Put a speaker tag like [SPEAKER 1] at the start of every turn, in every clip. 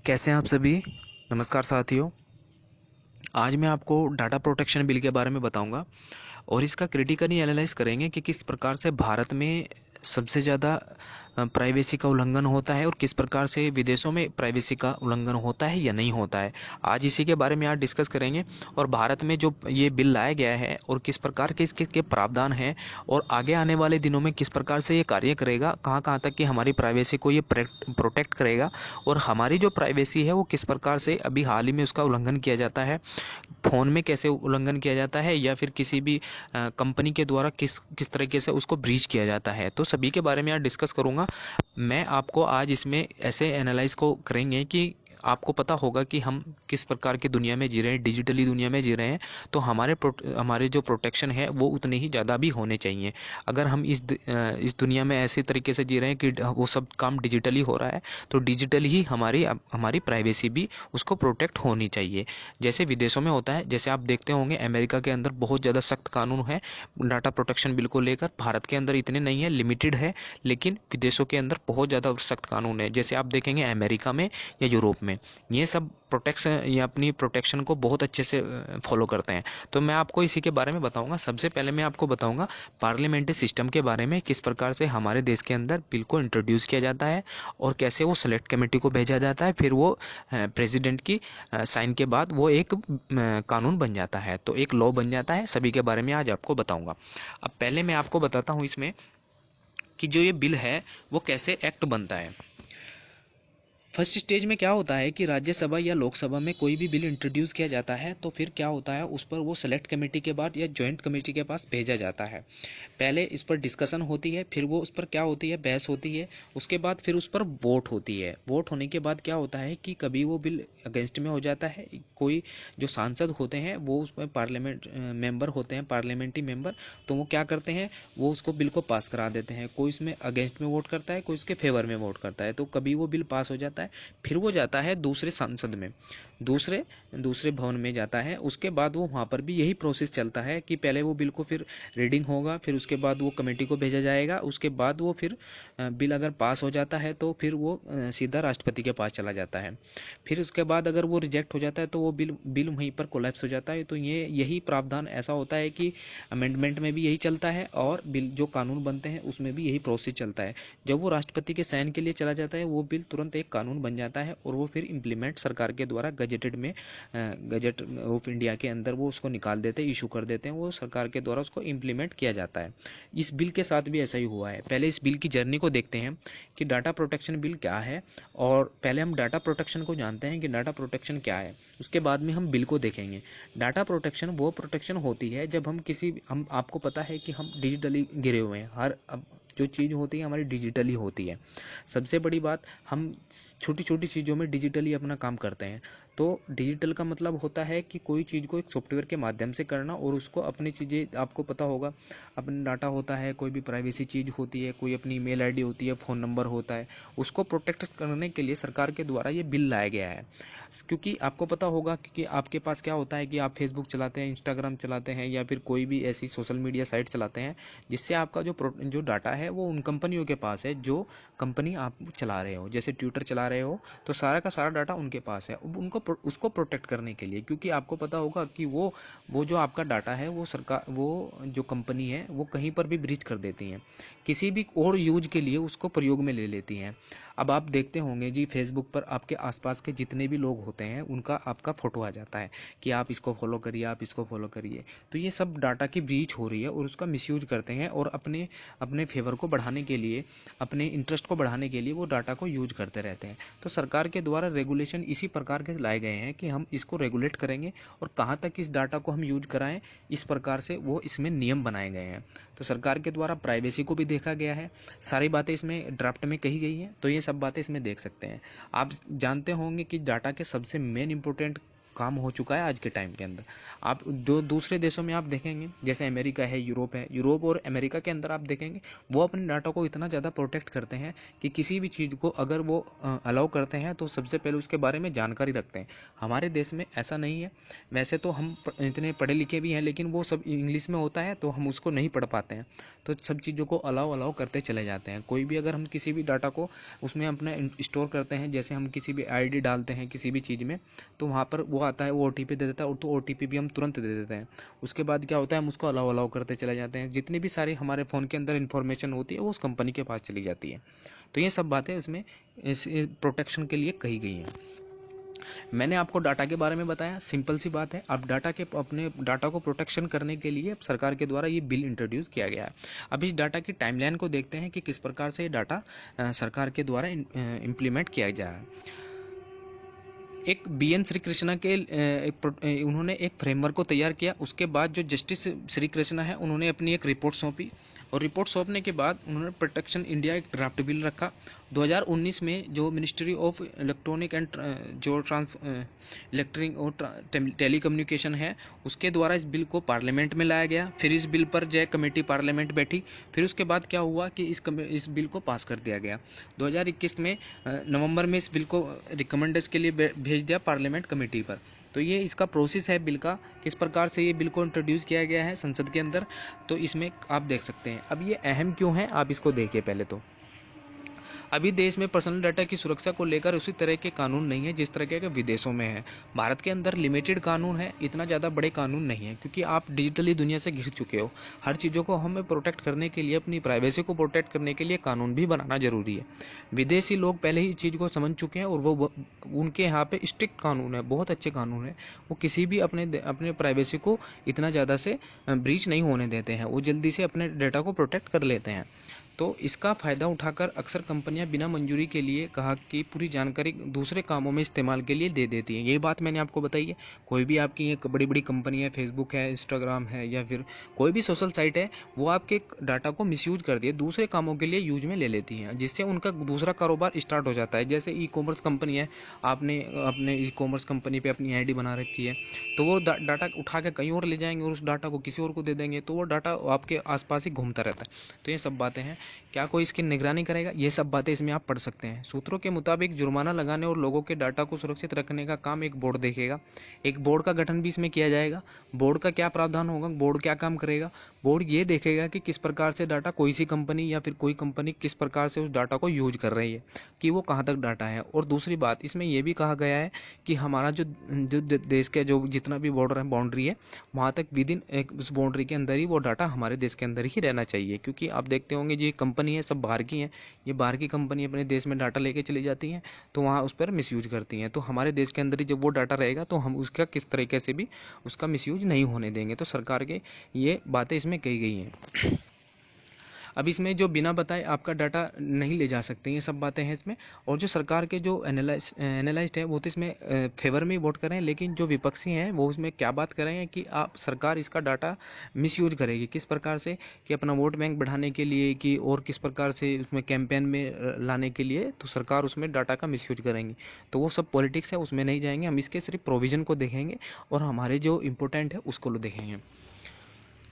[SPEAKER 1] कैसे हैं आप सभी। नमस्कार साथियों। आज मैं आपको डाटा प्रोटेक्शन बिल के बारे में बताऊंगा और इसका क्रिटिकली एनालाइज करेंगे कि किस प्रकार से भारत में सबसे ज़्यादा प्राइवेसी का उल्लंघन होता है और किस प्रकार से विदेशों में प्राइवेसी का उल्लंघन होता है या नहीं होता है। आज इसी के बारे में आज डिस्कस करेंगे और भारत में जो ये बिल लाया गया है और किस प्रकार के इसके के प्रावधान हैं और आगे आने वाले दिनों में किस प्रकार से ये कार्य करेगा, कहाँ कहाँ तक कि हमारी प्राइवेसी को ये प्रोटेक्ट करेगा और हमारी जो प्राइवेसी है वो किस प्रकार से अभी हाल ही में उसका उल्लंघन किया जाता है, फ़ोन में कैसे उल्लंघन किया जाता है या फिर किसी भी कंपनी के द्वारा किस किस तरीके से उसको ब्रीच किया जाता है। तो सभी के बारे में आज डिस्कस करूंगा मैं आपको। आज इसमें ऐसे एनालाइज को करेंगे कि आपको पता होगा कि हम किस प्रकार की दुनिया में जी रहे हैं, डिजिटली दुनिया में जी रहे हैं। तो हमारे जो प्रोटेक्शन है वो उतने ही ज़्यादा भी होने चाहिए। अगर हम इस दुनिया में ऐसे तरीके से जी रहे हैं कि वो सब काम डिजिटली हो रहा है तो डिजिटल ही हमारी हमारी प्राइवेसी भी उसको प्रोटेक्ट होनी चाहिए। जैसे विदेशों में होता है, जैसे आप देखते होंगे अमेरिका के अंदर बहुत ज़्यादा सख्त कानून है डाटा प्रोटेक्शन बिल को लेकर। भारत के अंदर इतने नहीं है, लिमिटेड है, लेकिन विदेशों के अंदर बहुत ज़्यादा सख्त कानून है। जैसे आप देखेंगे अमेरिका में या यूरोप में ये सब प्रोटेक्शन या अपनी प्रोटेक्शन को बहुत अच्छे से फॉलो करते हैं। तो मैं आपको इसी के बारे में बताऊंगा। सबसे पहले मैं आपको बताऊंगा पार्लियामेंट्री सिस्टम के बारे में, किस प्रकार से हमारे देश के अंदर बिल को इंट्रोड्यूस किया जाता है और कैसे वो सेलेक्ट कमेटी को भेजा जाता है, फिर वो प्रेसिडेंट की साइन के बाद वो एक कानून बन जाता है, तो एक लॉ बन जाता है। सभी के बारे में आज आपको बताऊंगा। अब पहले मैं आपको बताता हूँ इसमें कि जो ये बिल है वो कैसे एक्ट बनता है। फर्स्ट स्टेज में क्या होता है कि राज्यसभा या लोकसभा में कोई भी बिल इंट्रोड्यूस किया जाता है तो फिर क्या होता है, उस पर वो सेलेक्ट कमेटी के बाद या जॉइंट कमेटी के पास भेजा जाता है। पहले इस पर डिस्कशन होती है, फिर वो उस पर क्या होती है, बहस होती है। उसके बाद फिर उस पर वोट होती है। वोट होने के बाद क्या होता है कि कभी वो बिल अगेंस्ट में हो जाता है। कोई जो सांसद होते हैं वो उसमें पार्लियामेंट मेंबर होते हैं, पार्लियामेंट्री मेंबर, तो वो क्या करते हैं, वो उसको बिल को पास करा देते हैं। कोई इसमें अगेंस्ट में वोट करता है, कोई इसके फेवर में वोट करता है। तो कभी वो बिल पास हो जाता है, फिर वो जाता है दूसरे संसद में, दूसरे दूसरे भवन में जाता है। उसके बाद वो वहाँ पर भी यही प्रोसेस चलता है कि पहले वो बिल को फिर रीडिंग होगा, फिर उसके बाद वो कमेटी को भेजा जाएगा। उसके बाद वो फिर बिल अगर पास हो जाता है तो फिर वो सीधा राष्ट्रपति के पास चला जाता है। फिर उसके बाद अगर वो रिजेक्ट हो जाता है तो वो बिल बिल वहीं पर कोलैप्स हो जाता है। तो ये यही प्रावधान ऐसा होता है कि अमेंडमेंट में भी यही चलता है और बिल जो कानून बनते हैं उसमें भी यही प्रोसेस चलता है। जब वो राष्ट्रपति के साइन के लिए चला जाता है वो बिल तुरंत एक कानून बन जाता है और वो फिर इम्प्लीमेंट सरकार के द्वारा गजेटेड में गजट ऑफ इंडिया के अंदर वो उसको निकाल देते हैं, इशू कर देते हैं। वो सरकार के द्वारा उसको इम्प्लीमेंट किया जाता है। इस बिल के साथ भी ऐसा ही हुआ है। पहले इस बिल की जर्नी को देखते हैं कि डाटा प्रोटेक्शन बिल क्या है, और पहले हम डाटा प्रोटेक्शन को जानते हैं कि डाटा प्रोटेक्शन क्या है, उसके बाद में हम बिल को देखेंगे। डाटा प्रोटेक्शन वो प्रोटेक्शन होती है जब हम आपको पता है कि हम डिजिटली घिरे हुए हैं। हर अब जो चीज़ होती है हमारी डिजिटली होती है। सबसे बड़ी बात, हम छोटी छोटी चीज़ों में डिजिटली अपना काम करते हैं। तो डिजिटल का मतलब होता है कि कोई चीज़ को एक सॉफ्टवेयर के माध्यम से करना और उसको अपनी चीज़ें, आपको पता होगा अपना डाटा होता है, कोई भी प्राइवेसी चीज़ होती है, कोई अपनी ईमेल आईडी होती है, फ़ोन नंबर होता है, उसको प्रोटेक्ट करने के लिए सरकार के द्वारा ये बिल लाया गया है। क्योंकि आपको पता होगा कि आपके पास क्या होता है कि आप फेसबुक चलाते हैं, इंस्टाग्राम चलाते हैं या फिर कोई भी ऐसी सोशल मीडिया साइट चलाते हैं जिससे आपका जो डाटा है वो उन कंपनियों के पास है जो कंपनी आप चला रहे हो। जैसे ट्विटर चला रहे हो तो सारा का सारा डाटा उनके पास है। अब उनको उसको प्रोटेक्ट करने के लिए, क्योंकि आपको पता होगा कि वो जो आपका डाटा है वो सरकार, वो जो कंपनी है वो कहीं पर भी ब्रीच कर देती हैं, किसी भी और यूज के लिए उसको प्रयोग में ले लेती हैं। अब आप देखते होंगे जी, फेसबुक पर आपके आसपास के जितने भी लोग होते हैं उनका आपका फ़ोटो आ जाता है कि आप इसको फॉलो करिए, आप इसको फॉलो करिए। तो ये सब डाटा की ब्रीच हो रही है और उसका मिसयूज करते हैं और अपने अपने फेवर को बढ़ाने के लिए, अपने इंटरेस्ट को बढ़ाने के लिए वो डाटा को यूज करते रहते हैं। तो सरकार के द्वारा रेगुलेशन इसी प्रकार के लाए गए हैं कि हम इसको रेगुलेट करेंगे और कहाँ तक इस डाटा को हम यूज कराएं, इस प्रकार से वो इसमें नियम बनाए गए हैं। तो सरकार के द्वारा प्राइवेसी को भी देखा गया है, सारी बातें इसमें ड्राफ्ट में कही गई हैं, तो ये सब बातें इसमें देख सकते हैं। आप जानते होंगे कि डाटा के सबसे मेन इंपॉर्टेंट काम हो चुका है आज के टाइम के अंदर। आप जो दूसरे देशों में आप देखेंगे, जैसे अमेरिका है, यूरोप और अमेरिका के अंदर आप देखेंगे वो अपने डाटा को इतना ज़्यादा प्रोटेक्ट करते हैं कि किसी भी चीज़ को अगर वो अलाउ करते हैं तो सबसे पहले उसके बारे में जानकारी रखते हैं। हमारे देश में ऐसा नहीं है। वैसे तो हम इतने पढ़े लिखे भी हैं, लेकिन वो सब इंग्लिश में होता है तो हम उसको नहीं पढ़ पाते हैं, तो सब चीज़ों को अलाउ करते चले जाते हैं। कोई भी अगर हम किसी भी डाटा को उसमें अपना स्टोर करते हैं, जैसे हम किसी भी आईडी डालते हैं किसी भी चीज़ में, तो वहाँ पर वो आता है, वो ओटीपी दे देता है, और तो ओटीपी भी हम तुरंत दे देते हैं। उसके बाद क्या होता है, हम उसको अलाउ करते चले जाते हैं। जितनी भी सारी हमारे फ़ोन के अंदर इन्फॉर्मेशन होती है वो उस कंपनी के पास चली जाती है। तो ये सब बातें इसमें इस प्रोटेक्शन के लिए कही गई हैं। मैंने आपको डाटा के बारे में बताया, सिंपल सी बात है। अब अपने डाटा को प्रोटेक्शन करने के लिए सरकार के द्वारा ये बिल इंट्रोड्यूस किया गया है। अब इस डाटा की टाइमलाइन को देखते हैं कि किस प्रकार से ये डाटा सरकार के द्वारा इम्प्लीमेंट किया जा रहा है। एक BN श्री कृष्णा के उन्होंने एक फ्रेमवर्क को तैयार किया। उसके बाद जो जस्टिस श्री कृष्णा है उन्होंने अपनी एक रिपोर्ट सौंपी, और रिपोर्ट सौंपने के बाद उन्होंने प्रोटेक्शन इंडिया एक ड्राफ्ट बिल रखा। 2019 में जो मिनिस्ट्री ऑफ इलेक्ट्रॉनिक एंड जो इलेक्ट्रिक और टेली कम्युनिकेशन है उसके द्वारा इस बिल को पार्लियामेंट में लाया गया। फिर इस बिल पर जय कमेटी पार्लियामेंट बैठी। फिर उसके बाद क्या हुआ कि इस बिल को पास कर दिया गया। 2021 में नवंबर में इस बिल को रिकमेंडेशन के लिए भेज दिया पार्लियामेंट कमेटी पर। तो ये इसका प्रोसेस है बिल का, किस प्रकार से ये बिल को इंट्रोड्यूस किया गया है संसद के अंदर, तो इसमें आप देख सकते हैं। अब ये अहम क्यों है आप इसको देखिए। पहले तो अभी देश में पर्सनल डाटा की सुरक्षा को लेकर उसी तरह के कानून नहीं है जिस तरह के विदेशों में है। भारत के अंदर लिमिटेड कानून है, इतना ज़्यादा बड़े कानून नहीं है, क्योंकि आप डिजिटली दुनिया से घिर चुके हो। हर चीज़ों को हमें प्रोटेक्ट करने के लिए, अपनी प्राइवेसी को प्रोटेक्ट करने के लिए कानून भी बनाना जरूरी है। विदेशी लोग पहले ही इस चीज़ को समझ चुके हैं, और वो उनके यहाँ पे स्ट्रिक्ट कानून है, बहुत अच्छे कानून है। वो किसी भी अपने प्राइवेसी को इतना ज़्यादा से ब्रीच नहीं होने देते हैं, वो जल्दी से अपने डाटा को प्रोटेक्ट कर लेते हैं। तो इसका फ़ायदा उठाकर अक्सर कंपनियां बिना मंजूरी के लिए कहा कि पूरी जानकारी दूसरे कामों में इस्तेमाल के लिए दे देती हैं। ये बात मैंने आपको बताई है। कोई भी आपकी एक बड़ी बड़ी कंपनी है, फेसबुक है, इंस्टाग्राम है, या फिर कोई भी सोशल साइट है, वो आपके डाटा को मिसयूज कर दिए दूसरे कामों के लिए यूज में ले लेती हैं, जिससे उनका दूसरा कारोबार स्टार्ट हो जाता है। जैसे ई कॉमर्स कंपनी है, आपने अपने ई कॉमर्स कंपनी पर अपनी ID बना रखी है, तो वो डाटा उठा के कहीं और ले जाएंगे और उस डाटा को किसी और को दे देंगे, तो वो डाटा आपके आसपास ही घूमता रहता है। तो ये सब बातें हैं। क्या कोई इसकी निगरानी करेगा, ये सब बातें इसमें आप पढ़ सकते हैं। सूत्रों के मुताबिक जुर्माना लगाने और लोगों के डाटा को सुरक्षित रखने का काम एक बोर्ड देखेगा। एक बोर्ड का गठन भी इसमें किया जाएगा। बोर्ड का क्या प्रावधान होगा, बोर्ड क्या काम करेगा, बोर्ड ये देखेगा कि किस प्रकार से डाटा कोई सी कंपनी या फिर कोई कंपनी किस प्रकार से उस डाटा को यूज कर रही है, कि वो कहाँ तक डाटा है। और दूसरी बात इसमें यह भी कहा गया है कि हमारा जो देश के जो जितना भी बॉर्डर है, बाउंड्री है, वहाँ तक विद इन एक उस बाउंड्री के अंदर ही वो डाटा हमारे देश के अंदर ही रहना चाहिए। क्योंकि आप देखते होंगे ये कंपनी है, सब बाहर की हैं, ये बाहर की कंपनी अपने देश में डाटा लेके चली जाती हैं, तो वहाँ उस पर मिसयूज करती हैं। तो हमारे देश के अंदर ही जब वो डाटा रहेगा तो हम उसका किस तरीके से भी उसका मिसयूज नहीं होने देंगे। तो सरकार के ये बातें इसमें कही गई हैं। अब इसमें जो बिना बताए आपका डाटा नहीं ले जा सकते, ये सब बातें हैं इसमें। और जो सरकार के जो एनालिस्ट है वो तो इसमें फेवर में वोट कर रहे हैं, लेकिन जो विपक्षी हैं वो इसमें क्या बात कर रहे हैं कि आप सरकार इसका डाटा मिसयूज करेगी किस प्रकार से, कि अपना वोट बैंक बढ़ाने के लिए, कि और किस प्रकार से उसमें कैंपेन में लाने के लिए, तो सरकार उसमें डाटा का मिसयूज करेंगी। तो वो सब पॉलिटिक्स है, उसमें नहीं जाएंगे हम। इसके सिर्फ प्रोविज़न को देखेंगे और हमारे जो इम्पोर्टेंट है उसको देखेंगे।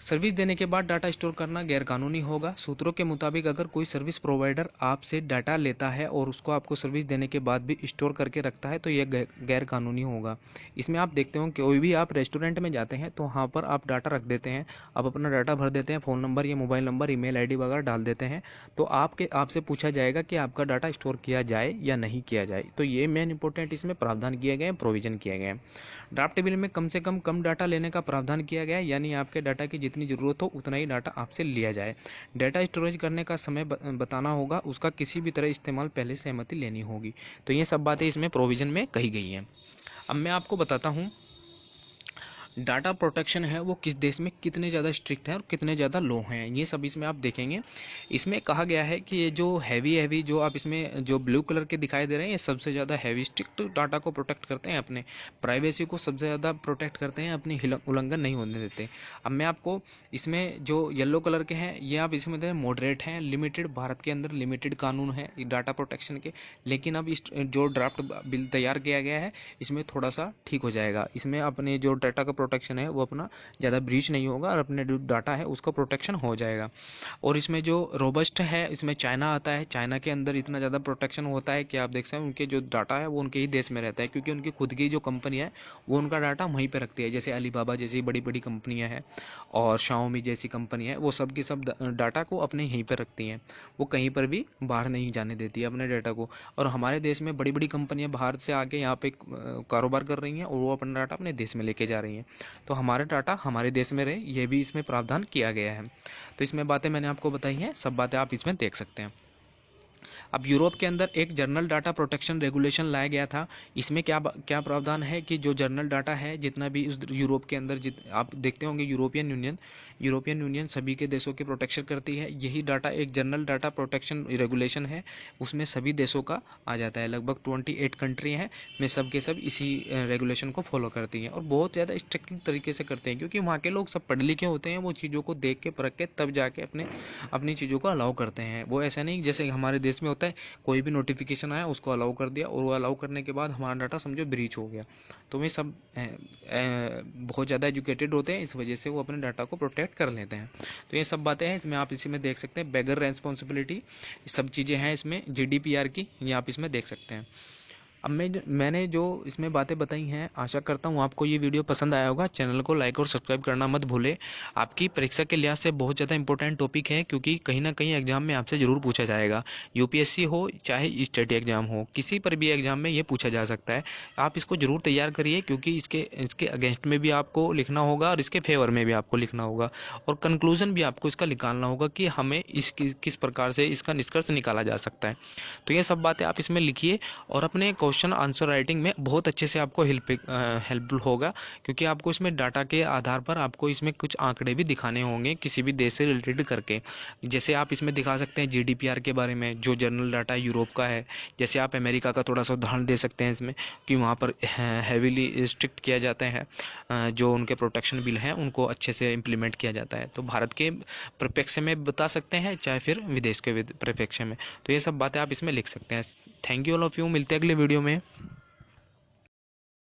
[SPEAKER 1] सर्विस देने के बाद डाटा स्टोर करना गैरकानूनी होगा। सूत्रों के मुताबिक अगर कोई सर्विस प्रोवाइडर आपसे डाटा लेता है और उसको आपको सर्विस देने के बाद भी स्टोर करके रखता है तो यह गैरकानूनी होगा। इसमें आप देखते हो कोई भी आप रेस्टोरेंट में जाते हैं तो वहाँ पर आप डाटा रख देते हैं, आप अपना डाटा भर देते हैं, फ़ोन नंबर या मोबाइल नंबर, ईमेल ID वगैरह डाल देते हैं, तो आपसे पूछा जाएगा कि आपका डाटा स्टोर किया जाए या नहीं किया जाए। तो ये मेन इंपॉर्टेंट इसमें प्रावधान किए गए हैं, प्रोविजन किए गए हैं। ड्राफ्ट बिल में कम से कम डाटा लेने का प्रावधान किया गया है, यानी आपके डाटा की जितनी ज़रूरत हो उतना ही डाटा आपसे लिया जाए। डाटा स्टोरेज करने का समय बताना होगा, उसका किसी भी तरह इस्तेमाल पहले सहमति लेनी होगी। तो ये सब बातें इसमें प्रोविज़न में कही गई हैं। अब मैं आपको बताता हूँ डाटा प्रोटेक्शन है वो किस देश में कितने ज़्यादा स्ट्रिक्ट है और कितने ज़्यादा लो हैं, ये सब इसमें आप देखेंगे। इसमें कहा गया है कि ये जो हैवी जो आप इसमें जो ब्लू कलर के दिखाई दे रहे हैं, ये सबसे ज़्यादा हैवी स्ट्रिक्ट डाटा को प्रोटेक्ट करते हैं, अपने प्राइवेसी को सबसे ज़्यादा प्रोटेक्ट करते हैं, अपनी उल्लंघन नहीं होने देते। अब मैं आपको इसमें जो येलो कलर के हैं ये आप इसमें देखें मॉडरेट हैं, लिमिटेड, भारत के अंदर लिमिटेड कानून है डाटा प्रोटेक्शन के। लेकिन अब इस जो ड्राफ्ट बिल तैयार किया गया है इसमें थोड़ा सा ठीक हो जाएगा, इसमें अपने जो डाटा का प्रोटेक्शन है वो अपना ज़्यादा ब्रीच नहीं होगा और अपने जो डाटा है उसका प्रोटेक्शन हो जाएगा। और इसमें जो रोबस्ट है इसमें चाइना आता है। चाइना के अंदर इतना ज़्यादा प्रोटेक्शन होता है कि आप देख सकते हैं उनके जो डाटा है वो उनके ही देश में रहता है, क्योंकि उनकी खुद की जो कंपनी है वो उनका डाटा वहीं पर रखती है। जैसे अलीबाबा जैसी बड़ी बड़ी कंपनियाँ हैं और शाओमी जैसी कंपनी है, वो सब की सब डाटा को अपने यहीं पर रखती हैं, वो कहीं पर भी बाहर नहीं जाने देती है अपने डाटा को। और हमारे देश में बड़ी बड़ी कंपनियां बाहर से आके यहाँ पे कारोबार कर रही हैं और वो अपना डाटा अपने देश में लेके जा रही हैं, तो हमारा डाटा हमारे देश में रहे, ये भी इसमें प्रावधान किया गया है। तो इसमें बातें मैंने आपको बताई हैं, सब बातें आप इसमें देख सकते हैं। अब यूरोप के अंदर एक जर्नल डाटा प्रोटेक्शन रेगुलेशन लाया गया था। इसमें क्या क्या प्रावधान है कि जो जर्नल डाटा है जितना भी उस यूरोप के अंदर आप देखते होंगे यूरोपियन यूनियन सभी के देशों की प्रोटेक्शन करती है। यही डाटा एक जर्नल डाटा प्रोटेक्शन रेगुलेशन है, उसमें सभी देशों का आ जाता है। लगभग 28 कंट्री हैं में सब के सब इसी रेगुलेशन को फॉलो करती हैं और बहुत ज़्यादा स्ट्रिक्ट तरीके से करते हैं, क्योंकि वहाँ के लोग सब पढ़े लिखे होते हैं, वो चीज़ों को देख के परख के तब जाके अपनी चीज़ों को अलाउ करते हैं। वो ऐसा नहीं जैसे हमारे देश में होता है कोई भी नोटिफिकेशन आया उसको अलाउ कर दिया और वो अलाउ करने के बाद हमारा डाटा समझो ब्रीच हो गया। तो वे सब बहुत ज़्यादा एजुकेटेड होते हैं, इस वजह से वो अपने डाटा को प्रोटेक्ट कर लेते हैं। तो ये सब बातें हैं इसमें, आप इसी में देख सकते हैं। बेगर रेस्पॉन्सिबिलिटी सब चीज़ें हैं इसमें, GDPR की, ये आप इसमें देख सकते हैं। अब मैंने जो इसमें बातें बताई हैं, आशा करता हूँ आपको ये वीडियो पसंद आया होगा। चैनल को लाइक और सब्सक्राइब करना मत भूले। आपकी परीक्षा के लिहाज से बहुत ज़्यादा इंपॉर्टेंट टॉपिक है, क्योंकि कहीं ना कहीं एग्जाम में आपसे ज़रूर पूछा जाएगा। UPSC हो चाहे स्टेट एग्जाम हो, किसी पर भी एग्जाम में ये पूछा जा सकता है। आप इसको ज़रूर तैयार करिए, क्योंकि इसके अगेंस्ट में भी आपको लिखना होगा और इसके फेवर में भी आपको लिखना होगा, और कंक्लूजन भी आपको इसका निकालना होगा कि हमें किस प्रकार से इसका निष्कर्ष निकाला जा सकता है। तो ये सब बातें आप इसमें लिखिए और अपने क्वेश्चन आंसर राइटिंग में बहुत अच्छे से आपको हेल्पफुल होगा, क्योंकि आपको इसमें डाटा के आधार पर आपको इसमें कुछ आंकड़े भी दिखाने होंगे किसी भी देश से रिलेटेड करके। जैसे आप इसमें दिखा सकते हैं GDPR के बारे में, जो जनरल डाटा यूरोप का है। जैसे आप अमेरिका का थोड़ा सा उदाहरण दे सकते हैं इसमें, कि वहाँ पर हैवीली स्ट्रिक्ट किया जाते हैं, जो उनके प्रोटेक्शन बिल हैं उनको अच्छे से इम्प्लीमेंट किया जाता है। तो भारत के परिप्रेक्ष्य में बता सकते हैं, चाहे फिर विदेश के परिप्रेक्ष्य में। तो ये सब बातें आप इसमें लिख सकते हैं। Thank you all of you, मिलते हैं अगले वीडियो में।